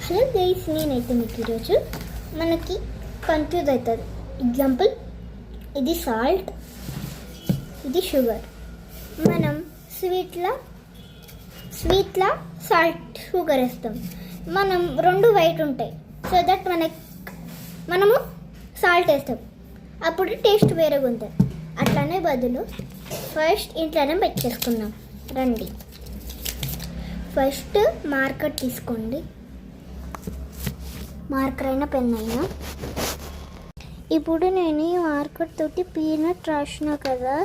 Hello guys, నేనైతే మీకు ఈరోజు మనకి కన్ఫ్యూజ్ అవుతుంది. ఎగ్జాంపుల్, ఇది సాల్ట్, ఇది షుగర్. మనం స్వీట్లా సాల్ట్ షుగర్ వేస్తాం. మనం రెండు వైట్ ఉంటాయి, సో దట్ మనము సాల్ట్ వేస్తాం, అప్పుడు టేస్ట్ వేరేగా ఉంటుంది. అట్లానే బదులు ఫస్ట్ ఇంట్లోనే పెట్టేసుకుందాం రండి. ఫస్ట్ మార్కర్ తీసుకోండి, మార్కర్ అయినా పెన్ అయినా. ఇప్పుడు నేను ఈ మార్కర్ తోటి పీనట్ రాసిన కదా,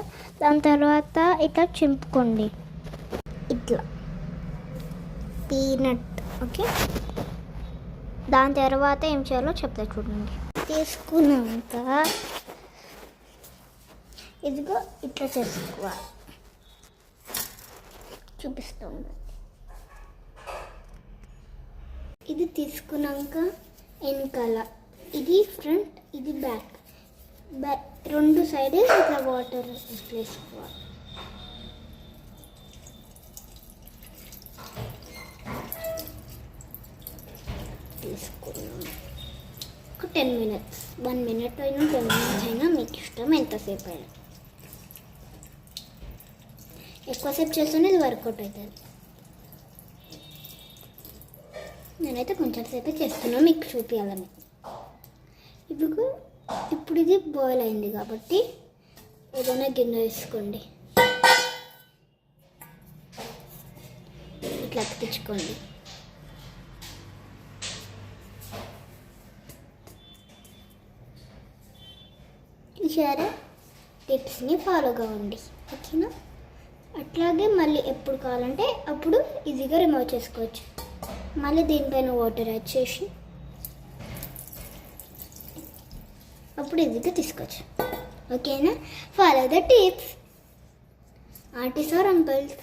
దాని తర్వాత ఇట్లా చింపుకోండి, ఇట్లా పీనట్. ఓకే, దాని తర్వాత ఏం చేయాలో చెప్తా చూడండి. తీసుకున్నాక ఇదిగో ఇట్లా చేసుకోవాలి, చూపిస్తాను. ఇది తీసుకున్నాక వెనకాల ఇది ఫ్రంట్, ఇది బ్యాక్, రెండు సైడ్ ఇట్లా వాటర్ వేసుకోవాలి. తీసుకున్నాం ఒక 10 minutes, 1 minute అయినా 10 minutes అయినా మీకు ఇష్టం, ఎంతసేపు అయినా. ఎక్కువసేపు చేస్తేనే ఇది వర్కౌట్ అవుతుంది. నేనైతే కొంచెం సేపే చేస్తున్నాను మీకు చూపించాలని. ఇప్పుడు ఇది బాయిల్ అయింది కాబట్టి ఏదైనా గిన్నె వేసుకోండి, ఇట్లా అతికించుకోండి. సరే, టిప్స్ని ఫాలో కావండి, ఓకేనా? అట్లాగే మళ్ళీ ఎప్పుడు కావాలంటే అప్పుడు ఈజీగా రిమూవ్ చేసుకోవచ్చు. మళ్ళీ దీనిపైన వాటర్ యాడ్ చేసి అప్పుడు ఈజీగా తీసుకోవచ్చు, ఓకేనా? Follow the tips, aunties or uncles.